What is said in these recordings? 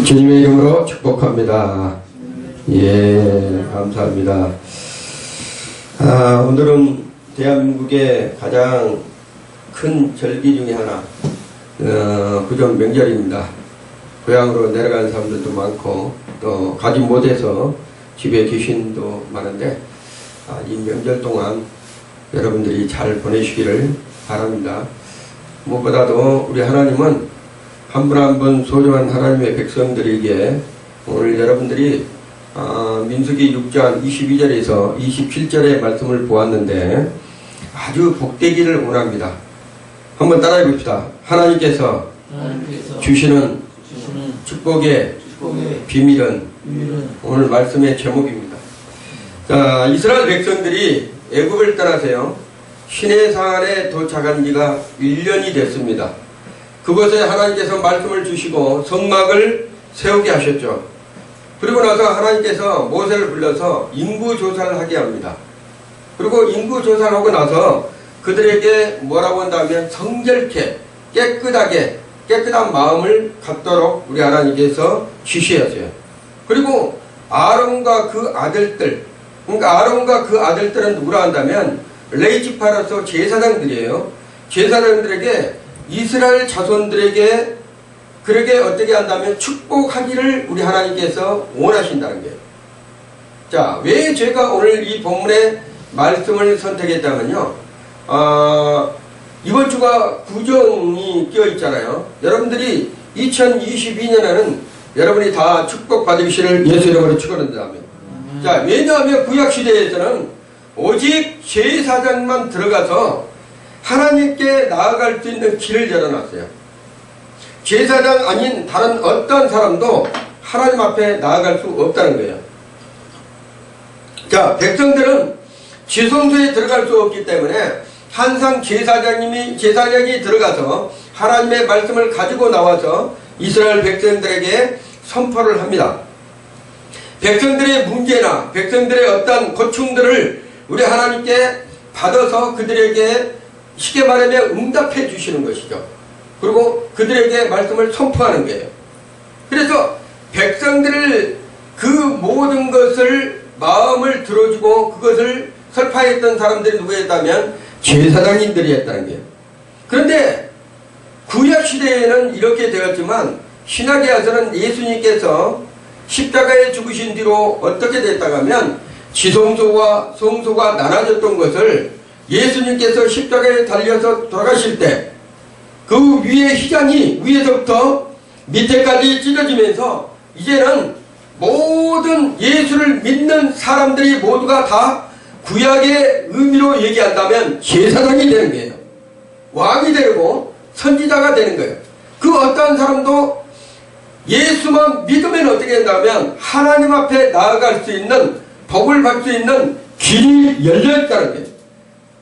주님의 이름으로 축복합니다. 예, 감사합니다. 오늘은 대한민국의 가장 큰 절기 중에 하나, 구정 명절입니다. 고향으로 내려가는 사람들도 많고, 또 가지 못해서 집에 계신 분도 많은데, 이 명절 동안 여러분들이 잘 보내시기를 바랍니다. 무엇보다도 우리 하나님은 한 분 한 분 소중한 하나님의 백성들에게 오늘 여러분들이 민수기 6장 22절에서 27절의 말씀을 보았는데 아주 복되기를 원합니다. 한번 따라해 봅시다. 하나님께서 주시는 축복의 비밀은 오늘 말씀의 제목입니다. 자, 이스라엘 백성들이 애굽을 떠나세요. 시내산에 도착한 지가 1년이 됐습니다. 그곳에 하나님께서 말씀을 주시고 성막을 세우게 하셨죠. 그리고 나서 하나님께서 모세를 불러서 인구조사를 하게 합니다. 그리고 인구조사를 하고 나서 그들에게 뭐라고 한다면 성결케 깨끗한 마음을 갖도록 우리 하나님께서 지시하세요. 그리고 아론과 그 아들들, 그러니까 아론과 그 아들들은 누구라 한다면 레위지파로서 제사장들이에요. 제사장들에게 이스라엘 자손들에게 그렇게 어떻게 한다면 축복하기를 우리 하나님께서 원하신다는 거예요. 자, 왜 제가 오늘 이 본문의 말씀을 선택했다면요. 이번 주가 구정이 껴 있잖아요. 여러분들이 2022년에는 여러분이 다 축복받으시를 예수 이름으로 축원합니다. 자, 왜냐하면 구약시대에서는 오직 제사장만 들어가서 하나님께 나아갈 수 있는 길을 열어놨어요. 제사장 아닌 다른 어떤 사람도 하나님 앞에 나아갈 수 없다는 거예요. 자, 백성들은 지성소에 들어갈 수 없기 때문에 항상 제사장이 들어가서 하나님의 말씀을 가지고 나와서 이스라엘 백성들에게 선포를 합니다. 백성들의 문제나 백성들의 어떤 고충들을 우리 하나님께 받아서 그들에게 쉽게 말하면 응답해 주시는 것이죠. 그리고 그들에게 말씀을 선포하는 거예요. 그래서 백성들을 그 모든 것을 마음을 들어주고 그것을 설파했던 사람들이 누구였다면 제사장님들이었다는 거예요. 그런데 구약시대에는 이렇게 되었지만 신약에 와서는 예수님께서 십자가에 죽으신 뒤로 어떻게 됐다고 하면 지성소와 성소가 나눠졌던 것을 예수님께서 십자가에 달려서 돌아가실 때 그 위에 휘장이 위에서부터 밑에까지 찢어지면서 이제는 모든 예수를 믿는 사람들이 모두가 다 구약의 의미로 얘기한다면 제사장이 되는 거예요. 왕이 되고 선지자가 되는 거예요. 그 어떠한 사람도 예수만 믿으면 어떻게 된다면 하나님 앞에 나아갈 수 있는 복을 받을 수 있는 길이 열려있다는 거예요.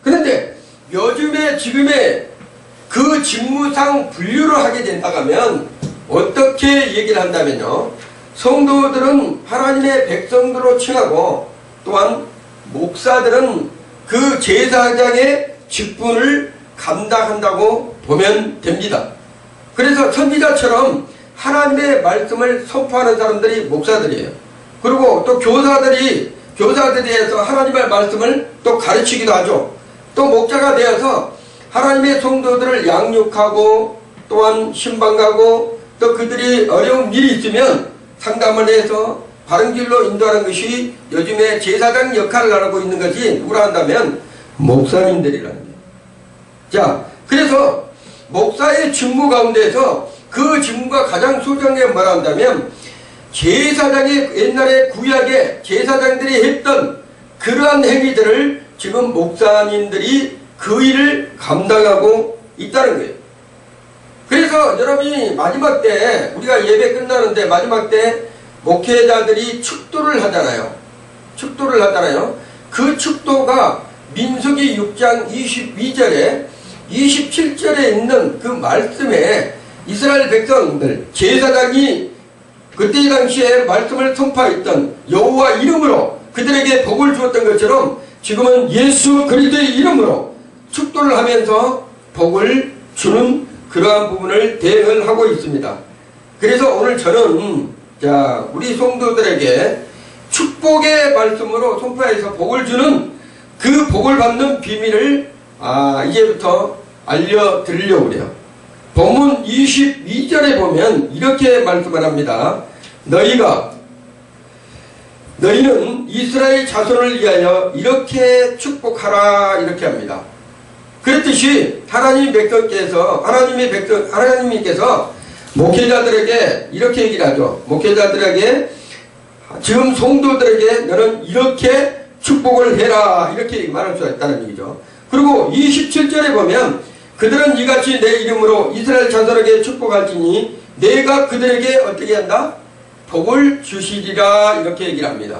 그런데 요즘에 지금의 그 직무상 분류를 하게 된다고 하면 어떻게 얘기를 한다면요. 성도들은 하나님의 백성들로 칭하고 또한 목사들은 그 제사장의 직분을 감당한다고 보면 됩니다. 그래서 선지자처럼 하나님의 말씀을 선포하는 사람들이 목사들이에요. 그리고 또 교사들이 해서 하나님의 말씀을 또 가르치기도 하죠. 또 목자가 되어서 하나님의 성도들을 양육하고 또한 신방가고 또 그들이 어려운 일이 있으면 상담을 해서 바른 길로 인도하는 것이 요즘에 제사장 역할을 하고 있는 것이 누구라 한다면 목사님들이라는 거예요. 자, 그래서 목사의 직무 가운데서 그 직무가 가장 소중한 게 뭐라 한다면 제사장이 옛날에 구약에 제사장들이 했던 그러한 행위들을 지금 목사님들이 그 일을 감당하고 있다는 거예요. 그래서 여러분이 마지막 때 우리가 예배 끝나는데 마지막 때 목회자들이 축도를 하잖아요. 그 축도가 민수기 6장 22절에 27절에 있는 그 말씀에 이스라엘 백성들 제사장이 그때 당시에 말씀을 선포했던 여호와 이름으로 그들에게 복을 주었던 것처럼 지금은 예수 그리스도의 이름으로 축도를 하면서 복을 주는 그러한 부분을 대응을 하고 있습니다. 그래서 오늘 저는 우리 성도들에게 축복의 말씀으로 선포해서 복을 주는 그 복을 받는 비밀을 이제부터 알려드리려고 그래요. 본문 22절에 보면 이렇게 말씀을 합니다. 너희는 이스라엘 자손을 위하여 이렇게 축복하라, 이렇게 합니다. 그렇듯이 하나님께서 목회자들에게 이렇게 얘기를 하죠. 목회자들에게, 지금 성도들에게 너는 이렇게 축복을 해라, 이렇게 말할 수가 있다는 얘기죠. 그리고 27절에 보면 그들은 이같이 내 이름으로 이스라엘 자손에게 축복할지니 내가 그들에게 어떻게 한다? 복을 주시리라, 이렇게 얘기를 합니다.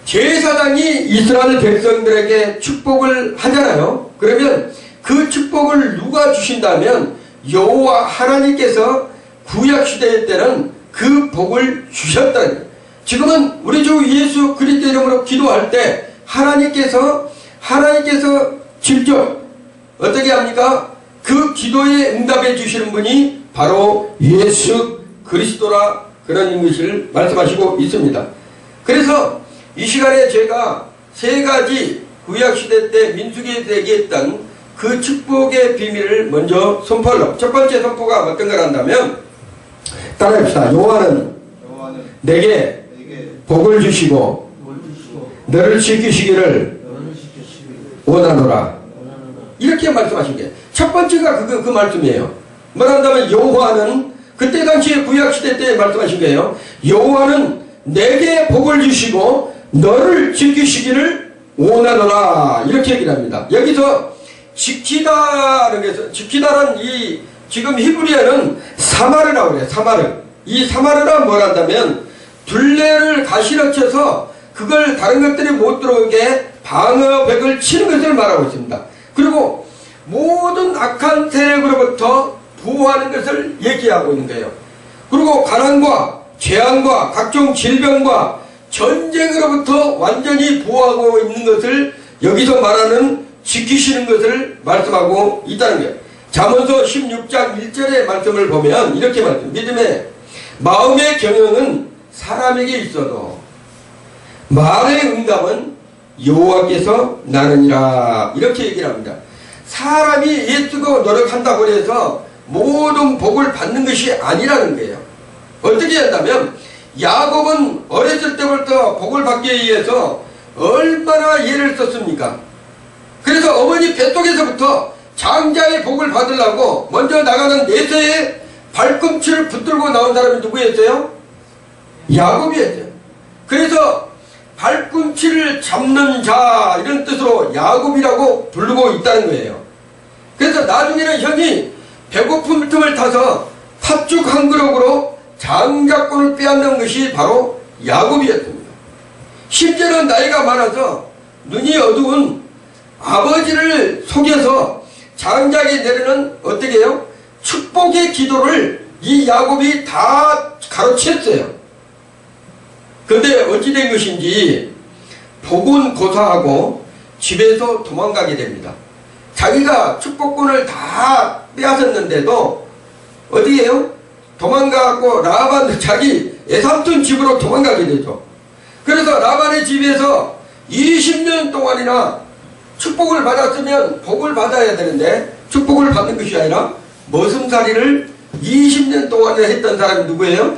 제사장이 이스라엘 백성들에게 축복을 하잖아요. 그러면 그 축복을 누가 주신다면 여호와 하나님께서 구약시대 때는 그 복을 주셨다는 거예요. 지금은 우리 주 예수 그리스도 이름으로 기도할 때 하나님께서 직접 어떻게 합니까? 그 기도에 응답해 주시는 분이 바로 예수 그리스도라, 그런 것을 말씀하시고 있습니다. 그래서 이 시간에 제가 세 가지 구약시대 때 민수기에서 얘기했던 그 축복의 비밀을 먼저 선포하려고. 첫 번째 선포가 어떤 걸 한다면, 따라합시다. 여호와는 내게 복을 주시고 너를 지키시기를 원하노라, 이렇게 말씀하신 게 첫 번째가 그 말씀이에요. 뭐란다면 여호와는, 그때 당시에 구약시대 때 말씀하신 거예요. 여호와는 내게 복을 주시고 너를 지키시기를 원하노라, 이렇게 얘기를 합니다. 여기서 지키다라는 이 지금 히브리어는 사마르라고 그래요. 이 사마르가 뭐란다면 둘레를 가시로 쳐서 그걸 다른 것들이 못 들어오게 방어벽을 치는 것을 말하고 있습니다. 그리고 모든 악한 세력으로부터 보호하는 것을 얘기하고 있는 거예요. 그리고 가난과 재앙과 각종 질병과 전쟁으로부터 완전히 보호하고 있는 것을 여기서 말하는 지키시는 것을 말씀하고 있다는 거예요. 잠언서 16장 1절의 말씀을 보면 이렇게 믿음의 마음의 경영은 사람에게 있어도 말의 응답은 여호와께서 나느니라, 이렇게 얘기를 합니다. 사람이 애쓰고 노력한다고 해서 모든 복을 받는 것이 아니라는 거예요. 어떻게 한다면 야곱은 어렸을 때부터 복을 받기 위해서 얼마나 애를 썼습니까? 그래서 어머니 뱃속에서부터 장자의 복을 받으려고 먼저 나가는 내세의 발꿈치를 붙들고 나온 사람이 누구였어요? 야곱이었어요. 그래서 발꿈치를 잡는 자, 이런 뜻으로 야곱이라고 부르고 있다는 거예요. 그래서 나중에는 형이 배고픈 틈을 타서 팥죽 한 그릇으로 장자권을 빼앗는 것이 바로 야곱이었습니다. 심지어는 나이가 많아서 눈이 어두운 아버지를 속여서 장자에게 내리는 어떻게 해요? 축복의 기도를 이 야곱이 다 가로챘어요. 그런데 어찌된 것인지 복은 고사하고 집에서 도망가게 됩니다. 자기가 축복권을 다 빼앗았는데도 어떻게 해요? 도망가고 라반 자기 애삼촌 집으로 도망가게 되죠. 그래서 라반의 집에서 20년 동안이나 축복을 받았으면 복을 받아야 되는데 축복을 받는 것이 아니라 머슴살이를 20년 동안이나 했던 사람이 누구예요?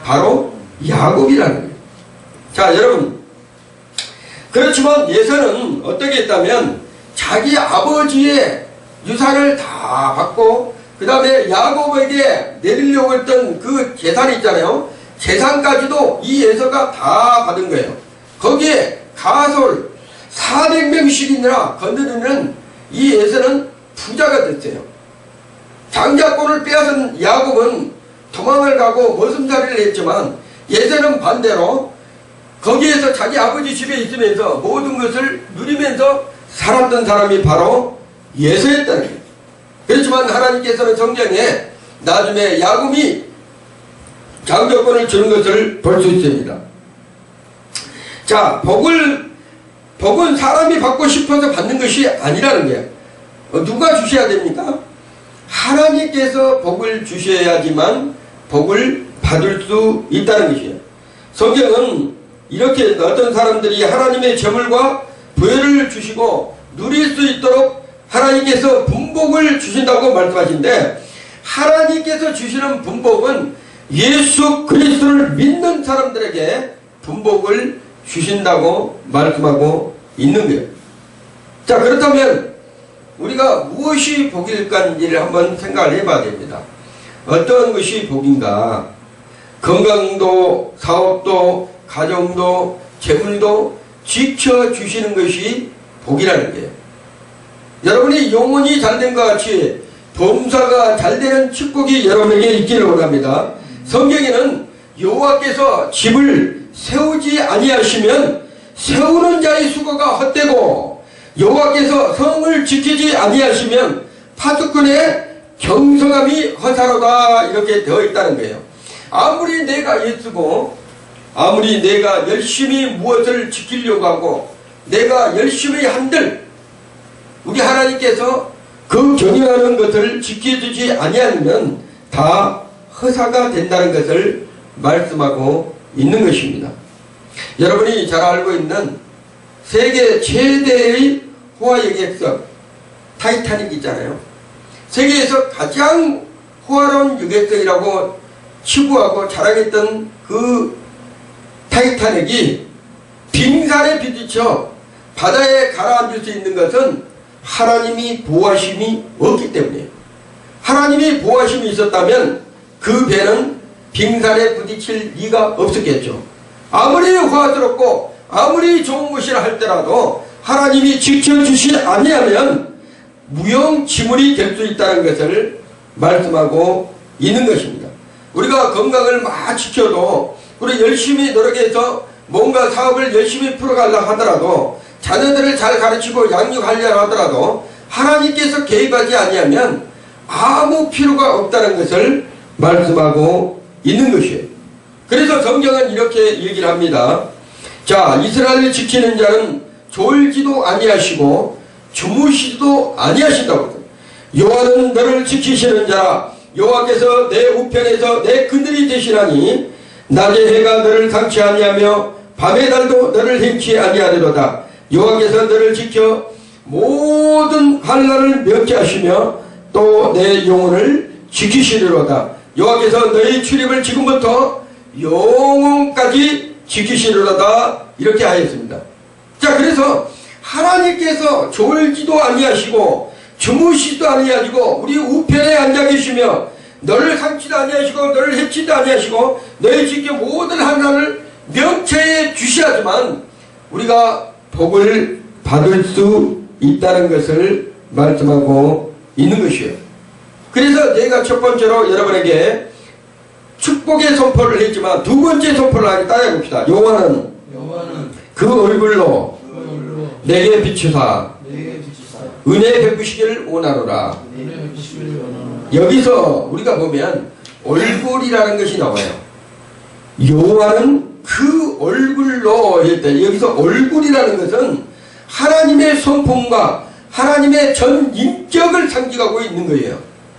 바로 야곱이라는 거예요. 자, 여러분, 그렇지만 예서는 어떻게 했다면 자기 아버지의 유산을 다 받고 그 다음에 야곱에게 내리려고 했던 그 재산이 있잖아요. 재산까지도 이 예서가 다 받은 거예요. 거기에 가솔 400명씩이나 건드리는 이 예서는 부자가 됐어요. 장자권을 빼앗은 야곱은 도망을 가고 머슴살이를 했지만 예서는 반대로 거기에서 자기 아버지 집에 있으면서 모든 것을 누리면서 살았던 사람이 바로 예서였다는 거예요. 그렇지만 하나님께서는 성경에 나중에 야곱이 장자권을 주는 것을 볼 수 있습니다. 자, 복은 사람이 받고 싶어서 받는 것이 아니라는 거예요. 누가 주셔야 됩니까? 하나님께서 복을 주셔야지만 복을 받을 수 있다는 것이에요. 성경은 이렇게 어떤 사람들이 하나님의 재물과 부여를 주시고 누릴 수 있도록 하나님께서 분복을 주신다고 말씀하시는데, 하나님께서 주시는 분복은 예수 그리스도를 믿는 사람들에게 분복을 주신다고 말씀하고 있는 거예요. 자, 그렇다면 우리가 무엇이 복일까를 한번 생각을 해봐야 됩니다. 어떤 것이 복인가? 건강도, 사업도, 가정도, 재물도 지켜주시는 것이 복이라는 거예요. 여러분이 영혼이 잘된 것 같이 범사가 잘되는 축복이 여러분에게 있기를 원합니다. 성경에는 여호와께서 집을 세우지 아니하시면 세우는 자의 수고가 헛되고, 여호와께서 성을 지키지 아니하시면 파수꾼의 경성함이 허사로다, 이렇게 되어 있다는 거예요. 아무리 내가 애쓰고 아무리 내가 열심히 무엇을 지키려고 하고 내가 열심히 한들 우리 하나님께서 그 경영하는 것을 지켜주지 아니하면 다 허사가 된다는 것을 말씀하고 있는 것입니다. 여러분이 잘 알고 있는 세계 최대의 호화여객선 타이타닉 있잖아요. 세계에서 가장 호화로운 여객선이라고 치부하고 자랑했던 그 타이타닉이 빙산에 부딪혀 바다에 가라앉을 수 있는 것은 하나님이 보호하심이 없기 때문이에요. 하나님이 보호하심이 있었다면 그 배는 빙산에 부딪힐 리가 없었겠죠. 아무리 호화스럽고 아무리 좋은 것이라 할지라도 하나님이 지켜주시 아니하면 무용지물이 될 수 있다는 것을 말씀하고 있는 것입니다. 우리가 건강을 막 지켜도 우리 열심히 노력해서 뭔가 사업을 열심히 풀어가려고 하더라도 자녀들을 잘 가르치고 양육하려고 하더라도 하나님께서 개입하지 아니하면 아무 필요가 없다는 것을 말씀하고 있는 것이에요. 그래서 성경은 이렇게 얘기를 합니다. 자, 이스라엘을 지키는 자는 졸지도 아니하시고 주무시지도 아니하신다고. 여호와는 너를 지키시는 자라. 여호와께서 내 우편에서 내 그늘이 되시나니 낮에 해가 너를 상치 아니하며 밤의 달도 너를 행치 아니하리로다. 여호와께서 너를 지켜 모든 환난을 면케하시며 또 내 영혼을 지키시리로다. 여호와께서 너의 출입을 지금부터 영원까지 지키시리로다. 이렇게 하였습니다. 자, 그래서 하나님께서 졸지도 아니하시고 주무시지도 아니하시고 우리 우편에 앉아 계시며 너를 삼치도 아니하시고 너를 해치도 아니하시고 너의 지켜 모든 환난을 명체해 주셔야지만 우리가 복을 받을 수 있다는 것을 말씀하고 있는 것이에요. 그래서 내가 첫 번째로 여러분에게 축복의 선포를 했지만 두 번째 선포를 따라 봅시다. 여호와는 그 얼굴로 내게 비추사 은혜 베푸시기를 원하노라. 여기서 우리가 보면 얼굴이라는 것이 나와요. 여호와는 그 얼굴로 할 때 여기서 얼굴이라는 것은 하나님의 성품과 하나님의 전 인격을 상징하고 있는 거예요.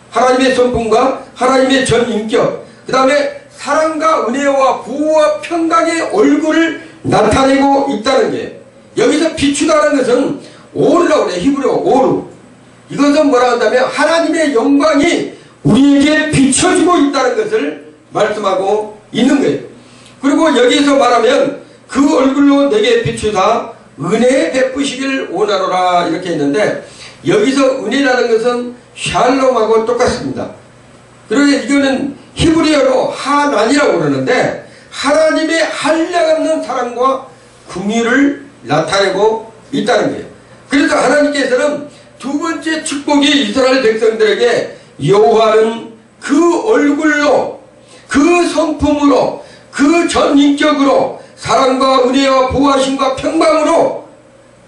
하나님의 성품과 하나님의 전 인격, 그 다음에 사랑과 은혜와 구호와 평강의 얼굴을 나타내고 있다는 게, 여기서 비추다는 것은 오르라고 그래. 히브리어 오르. 이것은 뭐라 한다면 하나님의 영광이 우리에게 비춰지고 있다는 것을 말씀하고 있는 거예요. 그리고 여기서 말하면 그 얼굴로 내게 비추사 은혜 베푸시길 원하노라, 이렇게 했는데 여기서 은혜라는 것은 샬롬하고 똑같습니다. 그리고 이거는 히브리어로 하난이라고 그러는데 하나님의 한량없는 사랑과 긍휼을 나타내고 있다는 거예요. 그래서 하나님께서는 두 번째 축복이 이스라엘 백성들에게 여호와는 그 얼굴로 그 성품으로 그 전인격으로 사랑과 은혜와 보호하심과 평강으로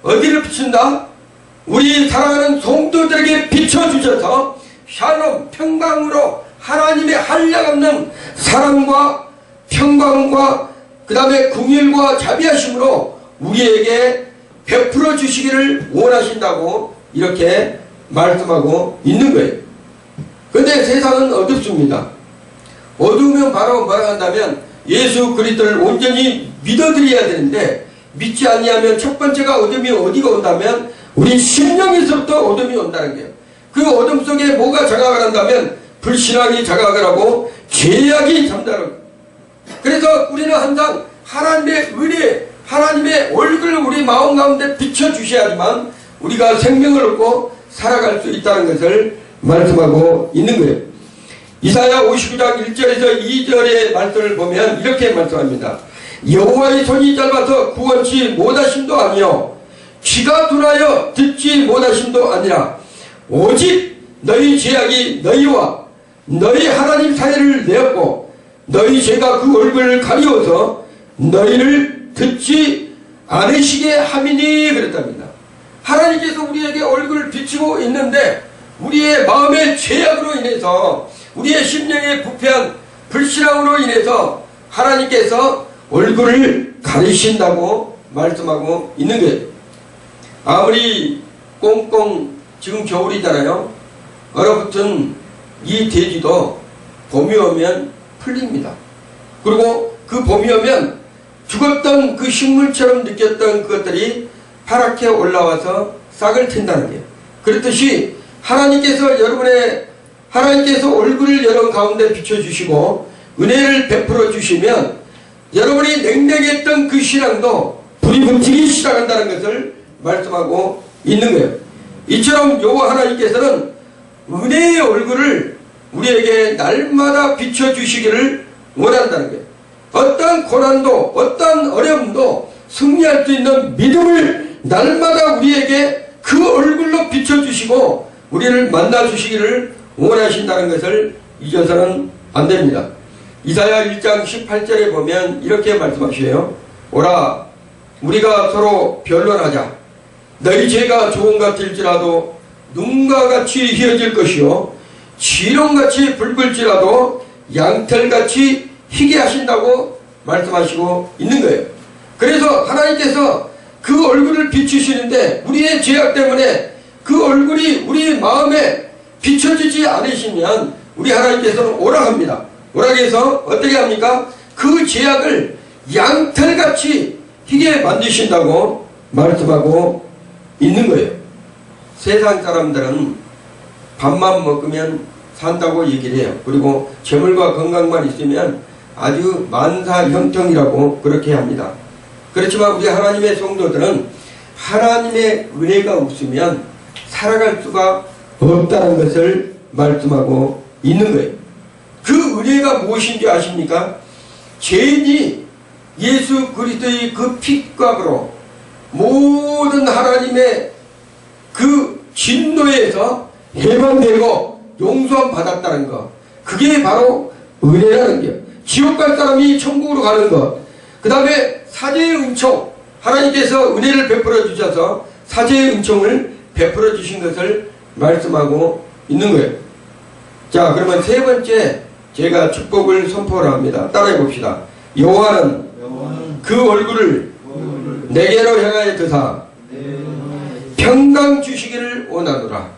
어디를 비춘다? 우리 사랑하는 성도들에게 비춰주셔서 샬롬 평강으로 하나님의 한량없는 사랑과 평강과 그 다음에 긍휼과 자비하심으로 우리에게 베풀어 주시기를 원하신다고 이렇게 말씀하고 있는 거예요. 그런데 세상은 어둡습니다. 어두우면 바로 뭐라 한다면 예수 그리스도를 온전히 믿어드려야 되는데, 믿지 않냐면 첫 번째가 어둠이 어디가 온다면 우리 심령에서부터 어둠이 온다는 거예요. 그 어둠 속에 뭐가 자각을 한다면 불신앙이 자각을 하고 죄악이 잠자는 거예요. 그래서 우리는 항상 하나님의 은혜, 하나님의 얼굴을 우리 마음 가운데 비춰주셔야지만 우리가 생명을 얻고 살아갈 수 있다는 것을 말씀하고 있는 거예요. 이사야 59장 1절에서 2절의 말씀을 보면 이렇게 말씀합니다. 여호와의 손이 짧아서 구원치 못하심도 아니요 귀가 둔하여 듣지 못하심도 아니라 오직 너희 죄악이 너희와 너희 하나님 사이를 내었고 너희 죄가 그 얼굴을 가리워서 너희를 듣지 않으시게 함이니 그랬답니다. 하나님께서 우리에게 얼굴을 비추고 있는데 우리의 마음의 죄악으로 인해서 우리의 심령의 부패한 불신앙으로 인해서 하나님께서 얼굴을 가리신다고 말씀하고 있는 거예요. 아무리 꽁꽁 지금 겨울이잖아요. 얼어붙은 이 대지도 봄이 오면 풀립니다. 그리고 그 봄이 오면 죽었던 그 식물처럼 느꼈던 그것들이 파랗게 올라와서 싹을 텄다는 거예요. 그렇듯이 하나님께서 얼굴을 여러분 가운데 비춰주시고 은혜를 베풀어 주시면 여러분이 냉랭했던 그 신앙도 불이 붙이기 시작한다는 것을 말씀하고 있는 거예요. 이처럼 여호와 하나님께서는 은혜의 얼굴을 우리에게 날마다 비춰주시기를 원한다는 거예요. 어떤 고난도 어떤 어려움도 승리할 수 있는 믿음을 날마다 우리에게 그 얼굴로 비춰주시고 우리를 만나주시기를 원하신다는 것을 잊어서는 안 됩니다. 이사야 1장 18절에 보면 이렇게 말씀하셔요. 오라 우리가 서로 변론하자. 너희 죄가 좋은 같을지라도 눈과 같이 희어질 것이요 지렁같이 붉을지라도 양털같이 희게 하신다고 말씀하시고 있는 거예요. 그래서 하나님께서 그 얼굴을 비추시는데 우리의 죄악 때문에 그 얼굴이 우리 마음에 비춰지지 않으시면 우리 하나님께서는 오락합니다. 오락해서 어떻게 합니까? 그 죄악을 양털같이 희게 만드신다고 말씀하고 있는 거예요. 세상 사람들은 밥만 먹으면 산다고 얘기를 해요. 그리고 재물과 건강만 있으면 아주 만사형통이라고 그렇게 합니다. 그렇지만 우리 하나님의 성도들은 하나님의 은혜가 없으면 살아갈 수가 없다는 것을 말씀하고 있는 거예요. 그 은혜가 무엇인지 아십니까? 죄인이 예수 그리스도의 그 피값으로 모든 하나님의 그 진노에서 해방되고 용서함 받았다는 것, 그게 바로 은혜라는 거예요. 지옥 갈 사람이 천국으로 가는 것, 그 다음에 사죄의 은총, 하나님께서 은혜를 베풀어 주셔서 사죄의 은총을 베풀어 주신 것을 말씀하고 있는 거예요. 자, 그러면 세 번째 제가 축복을 선포를 합니다. 따라해 봅시다. 여호와는 그 얼굴을 내게로 향하여 드사 평강 주시기를 원하노라.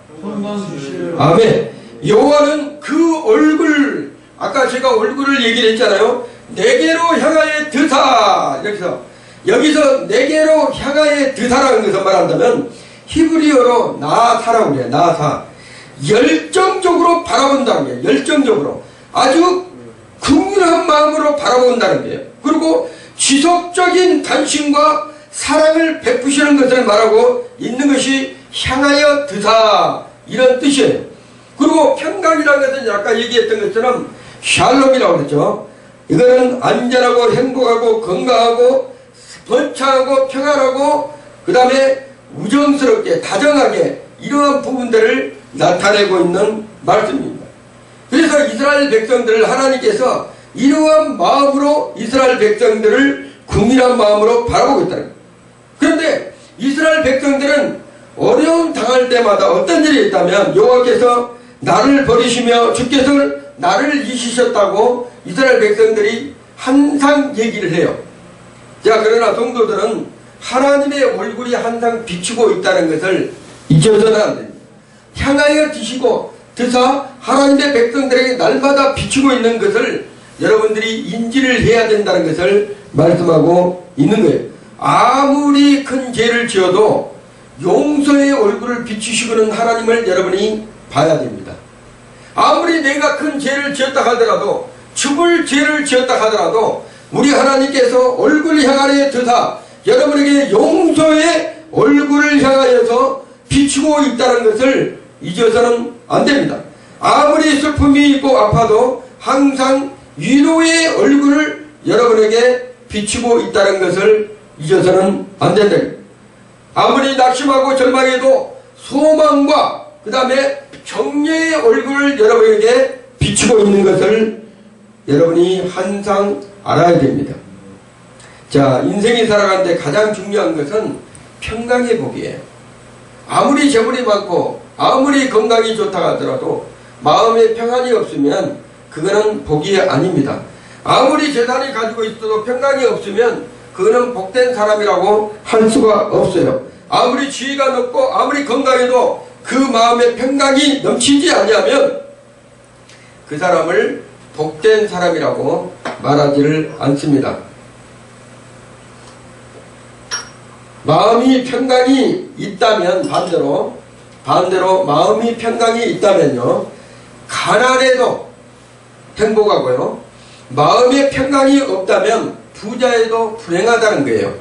아멘. 여호와는 그 얼굴, 아까 제가 얼굴을 얘기를 했잖아요. 내게로 향하여 드사. 여기서 내게로 향하여 드사라는 것을 말한다면 히브리어로 나사라고 그래요. 나사. 열정적으로 바라본다는 거예요. 열정적으로. 아주 긍휼한 마음으로 바라본다는 거예요. 그리고 지속적인 관심과 사랑을 베푸시는 것을 말하고 있는 것이 향하여 드사, 이런 뜻이에요. 그리고 평강이라는 것은 아까 얘기했던 것처럼 샬롬이라고 그랬죠. 이거는 안전하고 행복하고 건강하고 번창하고 평안하고 그 다음에 우정스럽게 다정하게 이러한 부분들을 나타내고 있는 말씀입니다. 그래서 이스라엘 백성들을 하나님께서 이러한 마음으로 이스라엘 백성들을 긍휼한 마음으로 바라보고 있다는 거예요. 그런데 이스라엘 백성들은 어려움 당할 때마다 어떤 일이 있다면 여호와께서 나를 버리시며 주께서 나를 잊으셨다고 이스라엘 백성들이 항상 얘기를 해요. 자, 그러나 성도들은 하나님의 얼굴이 항상 비추고 있다는 것을 잊어서는 안 됩니다. 향하여 드시고 드사 하나님의 백성들에게 날마다 비추고 있는 것을 여러분들이 인지를 해야 된다는 것을 말씀하고 있는 거예요. 아무리 큰 죄를 지어도 용서의 얼굴을 비추시고는 하나님을 여러분이 봐야 됩니다. 아무리 내가 큰 죄를 지었다 하더라도, 죽을 죄를 지었다 하더라도 우리 하나님께서 얼굴 향하여 드사 여러분에게 용서의 얼굴을 향하여서 비추고 있다는 것을 잊어서는 안 됩니다. 아무리 슬픔이 있고 아파도 항상 위로의 얼굴을 여러분에게 비추고 있다는 것을 잊어서는 안 된다. 아무리 낙심하고 절망해도 소망과 그 다음에 격려의 얼굴을 여러분에게 비추고 있는 것을 여러분이 항상 알아야 됩니다. 자, 인생이 살아가는데 가장 중요한 것은 평강의 복이에요. 아무리 재물이 많고 아무리 건강이 좋다 하더라도 마음에 평안이 없으면 그거는 복이 아닙니다. 아무리 재산이 가지고 있어도 평강이 없으면 그거는 복된 사람이라고 할 수가 없어요. 아무리 지위가 높고 아무리 건강해도 그 마음에 평강이 넘치지 아니하면 그 사람을 복된 사람이라고 말하지를 않습니다. 마음이 평강이 있다면 반대로 마음이 평강이 있다면요, 가난해도 행복하고요, 마음의 평강이 없다면 부자에도 불행하다는 거예요.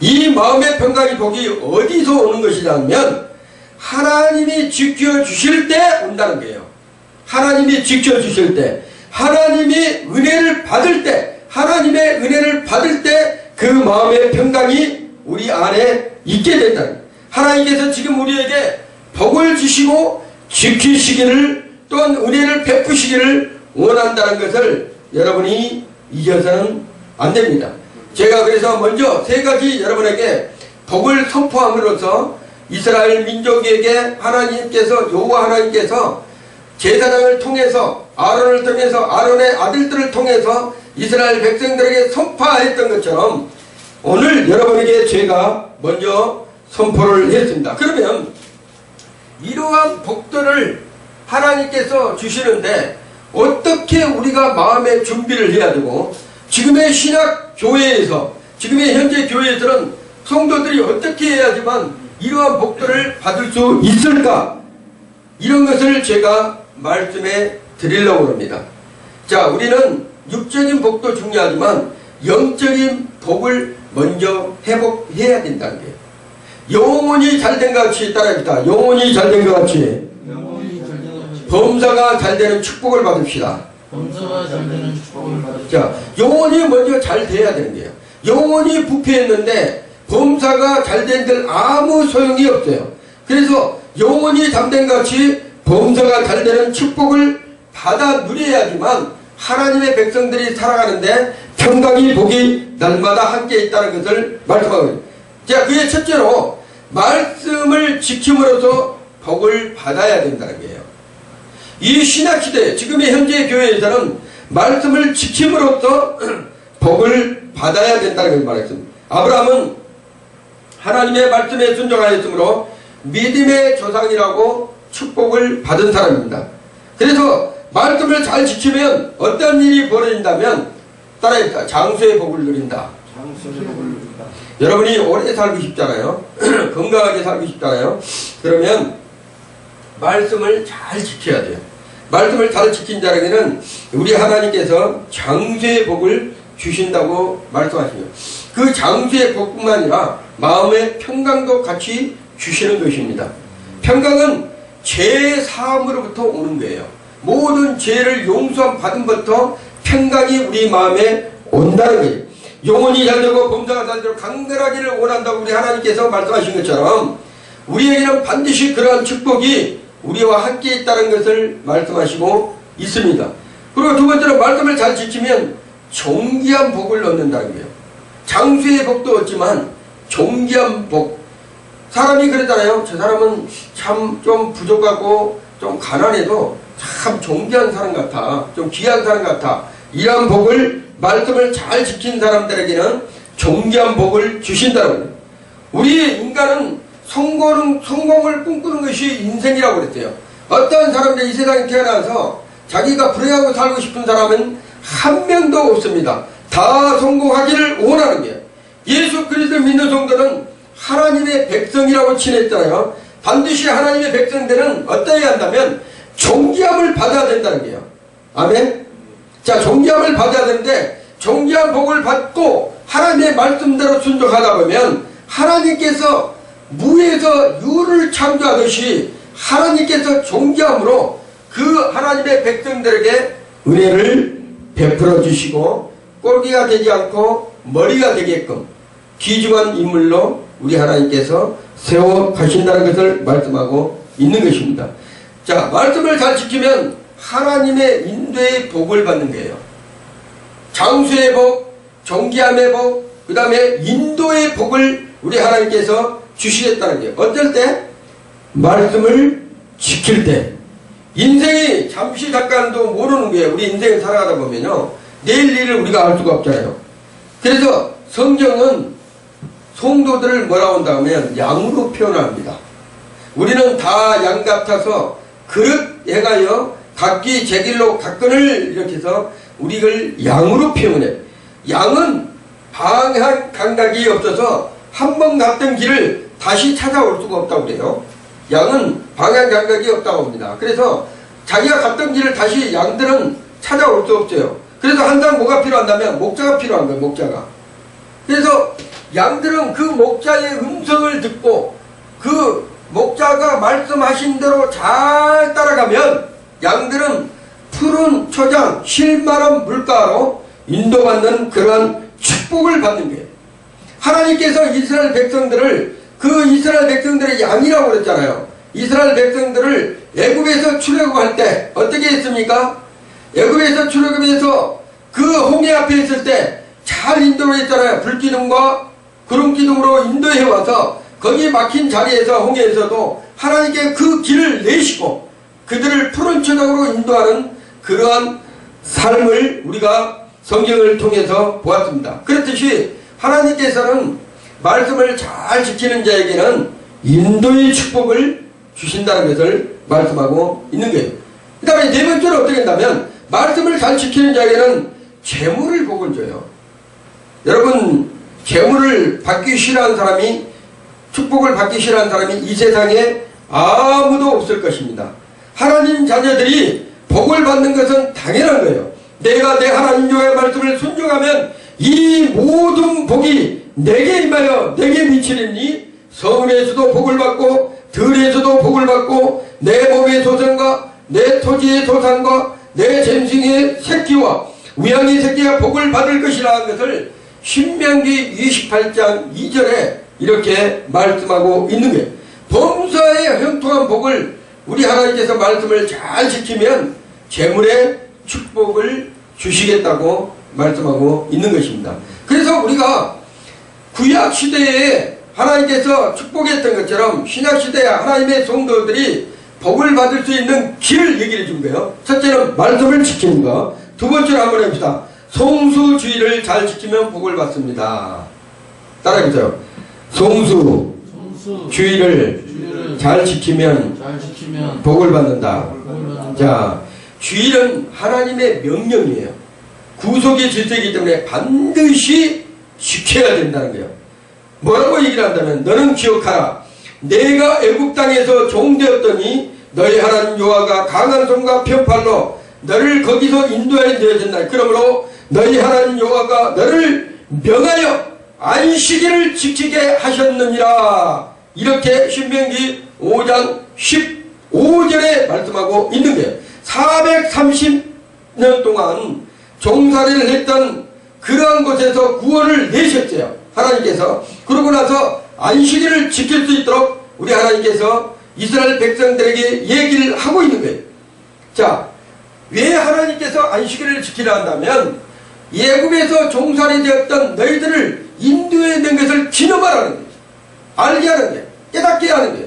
이 마음의 평강이 복이 어디서 오는 것이냐면 하나님이 지켜주실 때 온다는 거예요. 하나님이 지켜주실 때, 하나님이 은혜를 받을 때, 하나님의 은혜를 받을 때 그 마음의 평강이 우리 안에 있게 된다는 거예요. 하나님께서 지금 우리에게 복을 주시고 지키시기를, 또한 은혜를 베푸시기를 원한다는 것을 여러분이 잊어서는 안 됩니다. 제가 그래서 먼저 세 가지 여러분에게 복을 선포함으로써 이스라엘 민족에게 하나님께서, 여호와 하나님께서 제사장을 통해서, 아론을 통해서, 아론의 아들들을 통해서 이스라엘 백성들에게 선포했던 것처럼 오늘 여러분에게 제가 먼저 선포를 했습니다. 그러면 이러한 복들을 하나님께서 주시는데 어떻게 우리가 마음의 준비를 해야 되고, 지금의 신약 교회에서, 지금의 현재 교회에서는 성도들이 어떻게 해야지만 이러한 복들을 받을 수 있을까? 이런 것을 제가 말씀해 드리려고 합니다. 자, 우리는 육적인 복도 중요하지만 영적인 복을 먼저 회복해야 된다는 거예요. 영혼이 잘된 것 같이 따라합시다. 영혼이 잘된 것 같이 범사가 잘되는 축복을 받읍시다. 범사가 잘되는 축복을 받읍시다. 자, 영혼이 먼저 잘 돼야 되는 거예요. 영혼이 부패했는데 범사가 잘된들 아무 소용이 없어요. 그래서 영혼이 잠든 같이 범사가 잘되는 축복을 받아 누려야지만 하나님의 백성들이 살아가는데 평강이 복이 날마다 함께 있다는 것을 말씀하고 있습니다. 자, 그의 첫째로 말씀을 지킴으로써 복을 받아야 된다는 거예요. 이 신약시대, 지금의 현재 교회에서는 말씀을 지킴으로써 복을 받아야 된다는 것을 말했습니다. 아브라함은 하나님의 말씀에 순종하였으므로 믿음의 조상이라고 축복을 받은 사람입니다. 그래서 말씀을 잘 지키면 어떤 일이 벌어진다면 따라합시다. 장수의 복을 누린다. 여러분이 오래 살고 싶잖아요. 건강하게 살고 싶잖아요. 그러면 말씀을 잘 지켜야 돼요. 말씀을 잘 지킨 자에게는 우리 하나님께서 장수의 복을 주신다고 말씀하십니다. 그 장수의 복뿐만 아니라 마음의 평강도 같이 주시는 것입니다. 평강은 죄 사함으로부터 오는 거예요. 모든 죄를 용서함 받음부터 평강이 우리 마음에 온다는 거예요. 영혼이 잘되고 범사가 잘되고 강건하기를 원한다고 우리 하나님께서 말씀하신 것처럼 우리에게는 반드시 그러한 축복이 우리와 함께 있다는 것을 말씀하시고 있습니다. 그리고 두 번째로 말씀을 잘 지키면 존귀한 복을 얻는다는 거예요. 장수의 복도 얻지만 존귀한 복. 사람이 그러잖아요. 저 사람은 참 좀 부족하고 좀 가난해도 참 존귀한 사람 같아, 좀 귀한 사람 같아. 이러한 복을, 말씀을 잘 지킨 사람들에게는 존귀한 복을 주신다는 거예요. 우리 인간은 성공을 꿈꾸는 것이 인생이라고 그랬어요. 어떤 사람들이 이 세상에 태어나서 자기가 불행하고 살고 싶은 사람은 한 명도 없습니다. 다 성공하기를 원하는 거예요. 예수 그리스도를 믿는 성도는 하나님의 백성이라고 칭했잖아요. 반드시 하나님의 백성들은 어떠해야 한다면 존귀함을 받아야 된다는 거예요. 아멘. 자, 존귀함을 받아야 되는데 존귀한 복을 받고 하나님의 말씀대로 순종하다 보면 하나님께서 무에서 유를 창조하듯이 하나님께서 존귀함으로 그 하나님의 백성들에게 은혜를 베풀어 주시고 꼴기가 되지 않고 머리가 되게끔 귀중한 인물로 우리 하나님께서 세워 가신다는 것을 말씀하고 있는 것입니다. 자, 말씀을 잘 지키면 하나님의 인도의 복을 받는 거예요. 장수의 복, 존귀함의 복, 그 다음에 인도의 복을 우리 하나님께서 주시겠다는 거예요. 어떨 때? 말씀을 지킬 때. 인생이 잠시 잠깐도 모르는 거예요. 우리 인생을 살아가다 보면요, 내일 일을 우리가 알 수가 없잖아요. 그래서 성경은 성도들을 뭐라고 한다 하면 양으로 표현합니다. 우리는 다 양 같아서 그릇 해가여 각기 제 길로 각근을 이렇게 해서 우리를 양으로 표현해. 양은 방향 감각이 없어서 한 번 갔던 길을 다시 찾아올 수가 없다고 그래요. 양은 방향 감각이 없다고 합니다. 그래서 자기가 갔던 길을 다시 양들은 찾아올 수 없어요. 그래서 항상 뭐가 필요한다면 목자가 필요한 거예요. 목자가. 그래서 양들은 그 목자의 음성을 듣고 그 목자가 말씀하신 대로 잘 따라가면 양들은 푸른 초장 실만한 물가로 인도받는 그런 축복을 받는 거예요. 하나님께서 이스라엘 백성들을 그 이스라엘 백성들의 양이라고 그랬잖아요. 이스라엘 백성들을 애굽에서 출애굽할 때 어떻게 했습니까? 애굽에서 출애굽해서 그 홍해 앞에 있을 때 잘 인도했잖아요. 불기둥과 구름기둥으로 인도해와서 거기 막힌 자리에서 홍해에서도 하나님께 그 길을 내시고 그들을 푸른 초장으로 인도하는 그러한 삶을 우리가 성경을 통해서 보았습니다. 그렇듯이 하나님께서는 말씀을 잘 지키는 자에게는 인도의 축복을 주신다는 것을 말씀하고 있는 거예요. 그 다음에 네 번째로 어떻게 한다면 말씀을 잘 지키는 자에게는 재물을 복을 줘요. 여러분, 재물을 받기 싫어하는 사람이, 축복을 받기 싫어하는 사람이 이 세상에 아무도 없을 것입니다. 하나님 자녀들이 복을 받는 것은 당연한 거예요. 내가 내 하나님 여호와의 말씀을 순종하면 이 모든 복이 내게 임하여 내게 미치리니 성읍에서도 복을 받고 들에서도 복을 받고 내 몸의 소생과 내 토지의 소산과 내 짐승의 새끼와 우양의 새끼가 복을 받을 것이라는 것을 신명기 28장 2절에 이렇게 말씀하고 있는 거예요. 범사에 형통한 복을 우리 하나님께서 말씀을 잘 지키면 재물의 축복을 주시겠다고 말씀하고 있는 것입니다. 그래서 우리가 구약시대에 하나님께서 축복했던 것처럼 신약시대에 하나님의 성도들이 복을 받을 수 있는 길을 얘기해 준 거예요. 첫째는 말씀을 지키는 것. 두 번째로 한번 해봅시다. 송수주의를 잘 지키면 복을 받습니다. 따라해보세요. 송수주의를 잘 지키면 복을 받는다. 자, 주일은 하나님의 명령이에요. 구속의 질서이기 때문에 반드시 지켜야 된다는 거예요. 뭐라고 얘기를 한다면 너는 기억하라. 내가 애굽 땅에서 종되었더니 너희 하나님 여호와가 강한 손과 편팔로 너를 거기서 인도하여 내어준다. 그러므로 너희 하나님 여호와가 너를 명하여 안식일을 지키게 하셨느니라. 이렇게 신명기 5장 15절에 말씀하고 있는 거예요. 430년 동안 종살이를 했던 그러한 곳에서 구원을 내셨어요. 하나님께서. 그러고 나서 안식일을 지킬 수 있도록 우리 하나님께서 이스라엘 백성들에게 얘기를 하고 있는 거예요. 자, 왜 하나님께서 안식일을 지키려 한다면 애굽에서 종살이 되었던 너희들을 인도해낸 것을 기념하라는 거예요. 알게 하는 거예요. 깨닫게 하는 거예요.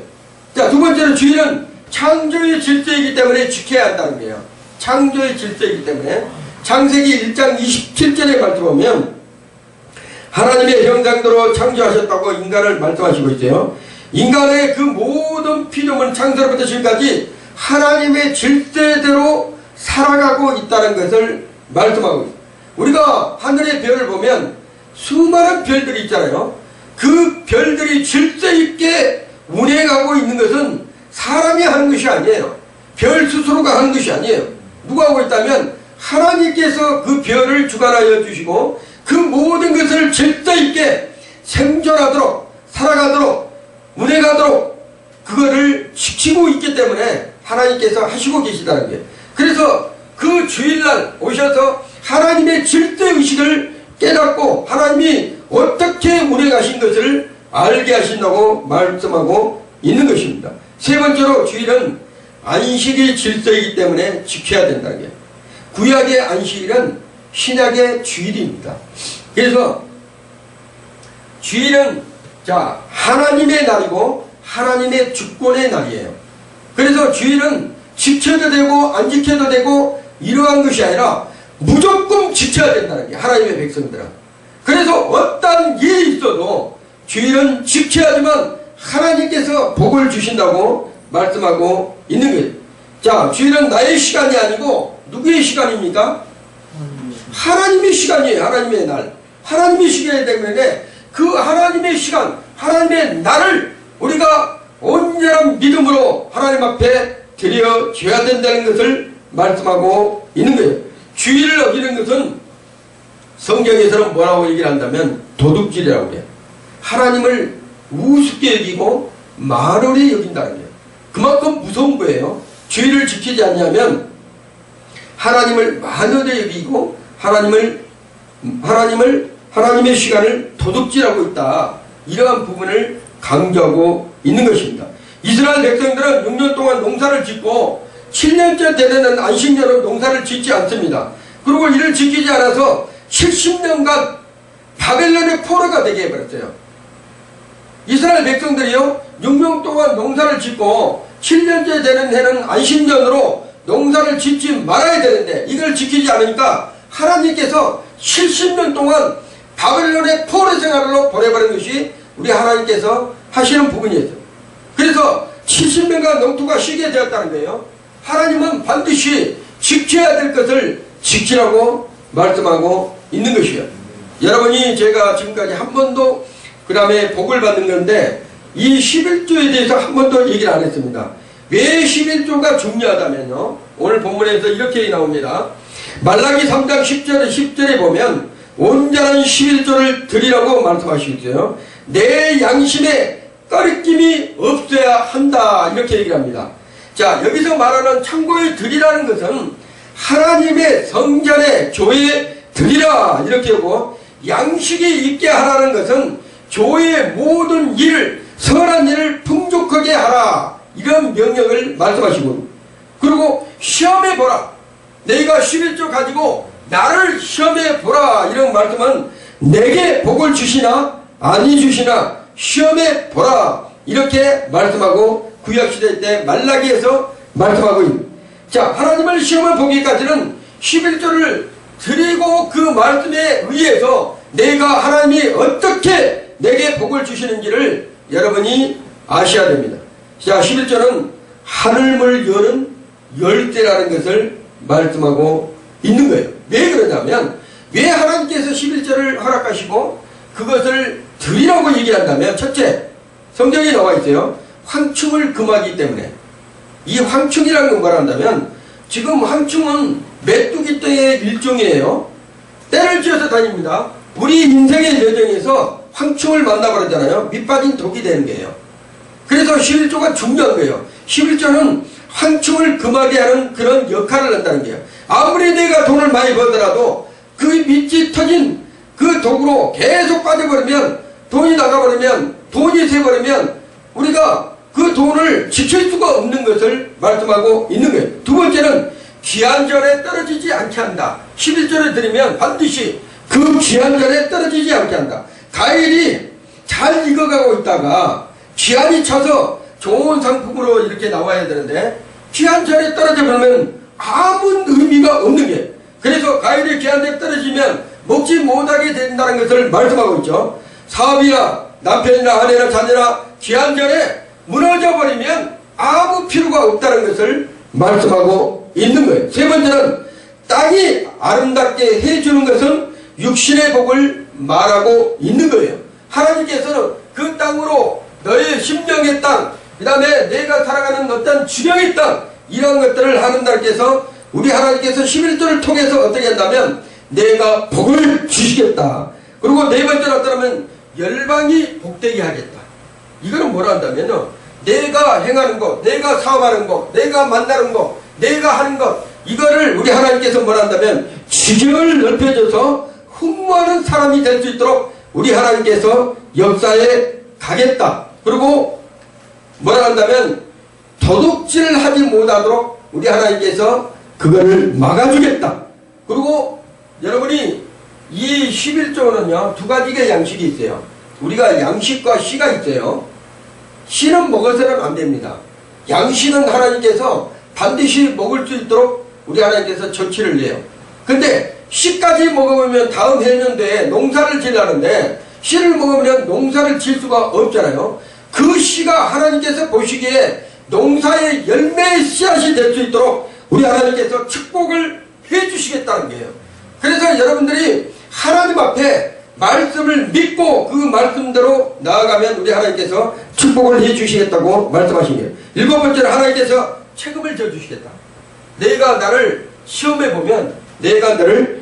자, 두 번째로 주의는 창조의 질서이기 때문에 지켜야 한다는 거예요. 창조의 질서이기 때문에 창세기 1장 27절에 말씀하면 하나님의 형상대로 창조하셨다고 인간을 말씀하시고 있어요. 인간의 그 모든 피조물 창세로부터 지금까지 하나님의 질서대로 살아가고 있다는 것을 말씀하고 있습니다. 우리가 하늘의 별을 보면 수많은 별들이 있잖아요. 그 별들이 질서 있게 운행하고 있는 것은 사람이 하는 것이 아니에요. 별 스스로가 하는 것이 아니에요. 누가 하고 있다면 하나님께서 그 별을 주관하여 주시고 그 모든 것을 질서 있게 생존하도록 살아가도록 운행하도록 그거를 지키고 있기 때문에 하나님께서 하시고 계시다는 거예요. 그래서 그 주일날 오셔서 하나님의 질서의식을 깨닫고 하나님이 어떻게 운행하신 것을 알게 하신다고 말씀하고 있는 것입니다. 세 번째로 주일은 안식일 질서이기 때문에 지켜야 된다는 거예요. 구약의 안식일은 신약의 주일입니다. 그래서 주일은 하나님의 날이고 하나님의 주권의 날이에요. 그래서 주일은 지켜도 되고 안 지켜도 되고 이러한 것이 아니라 무조건 지켜야 된다는 게 하나님의 백성들은. 그래서 어떤 일이 있어도 주일은 지켜야지만 하나님께서 복을 주신다고 말씀하고 있는 거예요. 자, 주일은 나의 시간이 아니고 누구의 시간입니까? 하나님의 시간이에요. 하나님의 날. 하나님의 시간이 때문에 그 하나님의 시간, 하나님의 날을 우리가 온전한 믿음으로 하나님 앞에 드려줘야 된다는 것을 말씀하고 있는 거예요. 주일을 어기는 것은 성경에서는 뭐라고 얘기를 한다면 도둑질이라고 해요. 하나님을 우습게 여기고 만원에 여긴다는 거예요. 그만큼 무서운 거예요. 주일을 지키지 않냐면 하나님을 만원에 여기고 하나님의 시간을 도둑질하고 있다. 이러한 부분을 강조하고 있는 것입니다. 이스라엘 백성들은 6년 동안 농사를 짓고 7년째 되는 안식년으로 농사를 짓지 않습니다. 그리고 이를 지키지 않아서 70년간 바벨론의 포로가 되게 해버렸어요. 이스라엘 백성들이요 6년 동안 농사를 짓고 7년째 되는 해는 안식년으로 농사를 짓지 말아야 되는데 이걸 지키지 않으니까 하나님께서 70년 동안 바벨론의 포로 생활로 보내버린 것이 우리 하나님께서 하시는 부분이었어요. 그래서 70년간 농토가 쉬게 되었다는 거예요. 하나님은 반드시 지켜야 될 것을 지키라고 말씀하고 있는 것이에요. 여러분이 제가 지금까지 한 번도 그 다음에 복을 받는 건데 이 11조에 대해서 한 번도 얘기를 안 했습니다. 왜 11조가 중요하다면요. 오늘 본문에서 이렇게 나옵니다. 말라기 3장 10절에 보면 온전한 11조를 드리라고 말씀하시고 있어요. 내 양심에 꺼리낌이 없어야 한다. 이렇게 얘기를 합니다. 자, 여기서 말하는 참고에 드리라는 것은 하나님의 성전에 교회에 드리라. 이렇게 하고 양식이 있게 하라는 것은 교회의 모든 일을 선한 일을 풍족하게 하라. 이런 명령을 말씀하시고 그리고 시험해 보라. 내가 11조 가지고 나를 시험해 보라. 이런 말씀은 내게 복을 주시나 아니 주시나 시험해 보라. 이렇게 말씀하고 구약시대 때 말라기에서 말씀하고 있습니다. 자, 하나님을 시험을 보기까지는 11조를 드리고 그 말씀에 의해서 내가 하나님이 어떻게 내게 복을 주시는지를 여러분이 아셔야 됩니다. 자, 11조는 하늘문을 여는 열쇠라는 것을 말씀하고 있는 거예요. 왜 그러냐면 왜 하나님께서 11조를 허락하시고 그것을 드리라고 얘기한다면 첫째, 성경에 나와 있어요. 황충을 금하기 때문에. 이 황충이라는 건 뭐란다면 지금 황충은 메뚜기 떼의 일종이에요. 때를 지어서 다닙니다. 우리 인생의 여정에서 황충을 만나버리잖아요. 밑빠진 독이 되는 거예요. 그래서 11조가 중요한 거예요. 11조는 황충을 금하게 하는 그런 역할을 한다는 거예요. 아무리 내가 돈을 많이 벌더라도 그 밑이 터진 그 독으로 계속 빠져버리면 돈이 나가버리면 돈이 새버리면 우리가 그 돈을 지킬 수가 없는 것을 말씀하고 있는 거예요. 두 번째는 귀한 전에 떨어지지 않게 한다. 11조를 드리면 반드시 그 귀한 전에 떨어지지 않게 한다. 과일이 잘 익어가고 있다가 귀한이 쳐서 좋은 상품으로 이렇게 나와야 되는데 귀한 전에 떨어져 버리면 아무 의미가 없는 게 그래서 과일이 귀한 전에 떨어지면 먹지 못하게 된다는 것을 말씀하고 있죠. 사업이나 남편이나 아내나 자녀나 귀한 전에 무너져 버리면 아무 필요가 없다는 것을 말씀하고 있는 거예요. 세 번째는 땅이 아름답게 해주는 것은 육신의 복을 말하고 있는 거예요. 하나님께서는 그 땅으로 너의 심령의 땅, 그 다음에 내가 살아가는 어떤 주령의 땅, 이런 것들을 하나님께서 우리 하나님께서 11조를 통해서 어떻게 한다면 내가 복을 주시겠다. 그리고 네 번째로 어떠냐면 열방이 복되게 하겠다. 이거는 뭐라 한다면요, 내가 행하는 것, 내가 사업하는 것, 내가 만나는 것, 내가 하는 것, 이거를 우리 하나님께서 뭐라 한다면 지경을 넓혀줘서 흠모하는 사람이 될 수 있도록 우리 하나님께서 역사에 가겠다. 그리고 뭐라 한다면 도둑질을 하지 못하도록 우리 하나님께서 그거를 막아주겠다. 그리고 여러분이 이 11조는요 두 가지의 양식이 있어요. 우리가 양식과 씨가 있어요. 씨는 먹어서는 안 됩니다. 양식은 하나님께서 반드시 먹을 수 있도록 우리 하나님께서 조치를 내요. 근데 씨까지 먹어보면 다음 해년도에 농사를 지려는데 씨를 먹으면 농사를 질 수가 없잖아요. 그 씨가 하나님께서 보시기에 농사의 열매의 씨앗이 될 수 있도록 우리 하나님께서 축복을 해주시겠다는 거예요. 그래서 여러분들이 하나님 앞에 말씀을 믿고 그 말씀대로 나아가면 우리 하나님께서 축복을 해주시겠다고 말씀하신 거예요. 일곱 번째는 하나님께서 책임을 져주시겠다. 내가 나를 시험해보면 내가 너를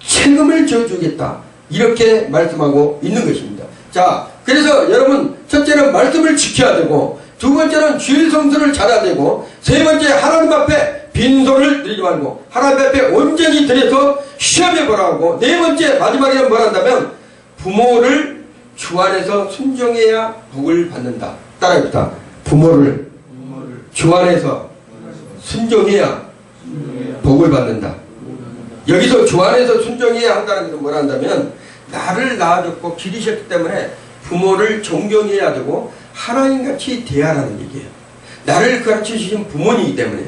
책임을 져주겠다. 이렇게 말씀하고 있는 것입니다. 자, 그래서 여러분 첫째는 말씀을 지켜야 되고, 두 번째는 주일 성수를 잘해야 되고, 세 번째 하나님 앞에 빈손을 들이지 말고 하나님 앞에 온전히 들여서 시험해보라고, 네 번째 마지막에는 뭘 한다면 부모를 주 안에서 순종해야 복을 받는다. 따라합시다. 부모를 주 안에서 순종해야 복을 받는다. 여기서 주 안에서 순종해야 한다는 것은 뭐라 한다면 나를 낳아줬고 기르셨기 때문에 부모를 존경해야 되고 하나님같이 대하라는 얘기예요. 나를 가르쳐주신 부모님이기 때문에.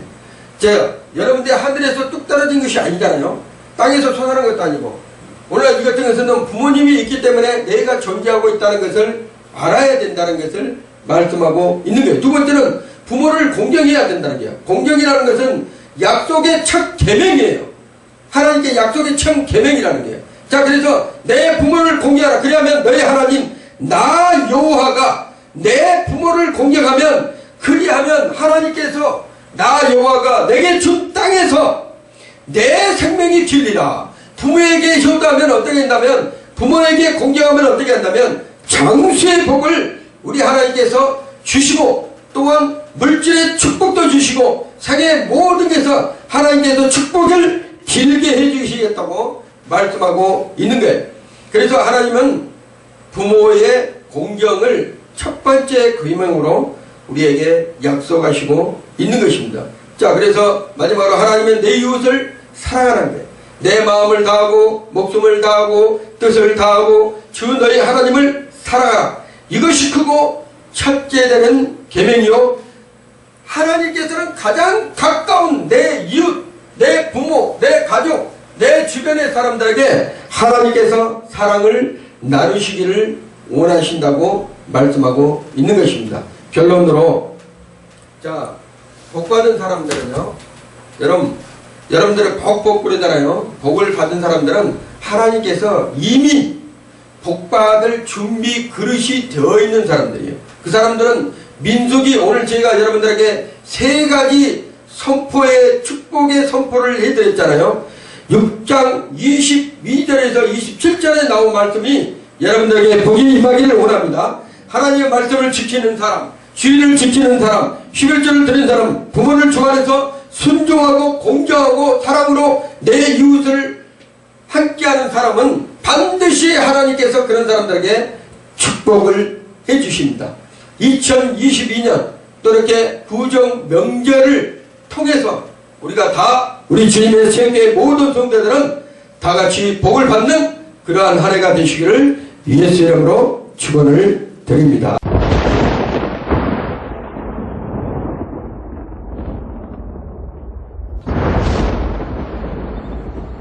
자, 여러분들 하늘에서 뚝 떨어진 것이 아니잖아요. 땅에서 솟아난 것도 아니고. 오늘 이 같은 것은 부모님이 있기 때문에 내가 존재하고 있다는 것을 알아야 된다는 것을 말씀하고 있는 거예요. 두 번째는 부모를 공경해야 된다는 거예요. 공경이라는 것은 약속의 첫 계명이에요. 하나님께 약속의 첫 계명이라는 거예요. 자, 그래서 내 부모를 공경하라. 그러면 너희 하나님 나 여호와가 내 부모를 공경하면, 그리하면 하나님께서 나 여호와가 내게 준 땅에서 내 생명이 길리라. 부모에게 효도하면 어떻게 한다면, 부모에게 공경하면 어떻게 한다면 장수의 복을 우리 하나님께서 주시고, 또한 물질의 축복도 주시고 생의 모든 것에서 하나님께서 축복을 길게 해주시겠다고 말씀하고 있는 거예요. 그래서 하나님은 부모의 공경을 첫 번째 계명으로 우리에게 약속하시고 있는 것입니다. 자, 그래서 마지막으로 하나님은 내 이웃을 사랑하는 거예요. 내 마음을 다하고 목숨을 다하고 뜻을 다하고 주 너희 하나님을 사랑하라. 이것이 크고 첫째 되는 계명이요, 하나님께서는 가장 가까운 내 이웃, 내 부모, 내 가족, 내 주변의 사람들에게 하나님께서 사랑을 나누시기를 원하신다고 말씀하고 있는 것입니다. 결론으로, 자, 복받은 사람들은요, 여러분들은 복 그러잖아요. 복을 받은 사람들은 하나님께서 이미 복받을 준비 그릇이 되어 있는 사람들이에요. 그 사람들은 민수기, 오늘 제가 여러분들에게 세 가지 선포의 축복의 선포를 해드렸잖아요. 6장 22절에서 27절에 나온 말씀이 여러분들에게 복이 임하기를 원합니다. 하나님의 말씀을 지키는 사람, 주의를 지키는 사람, 11절을 드린 사람, 부모를 좋아해서 순종하고 공경하고 사랑으로 내 이웃을 함께하는 사람은 반드시 하나님께서 그런 사람들에게 축복을 해주십니다. 2022년 또 이렇게 구정 명절을 통해서 우리가 다 우리 주님의 생애의 모든 성도들은 다 같이 복을 받는 그러한 한 해가 되시기를 예수 이름으로 축원을 드립니다.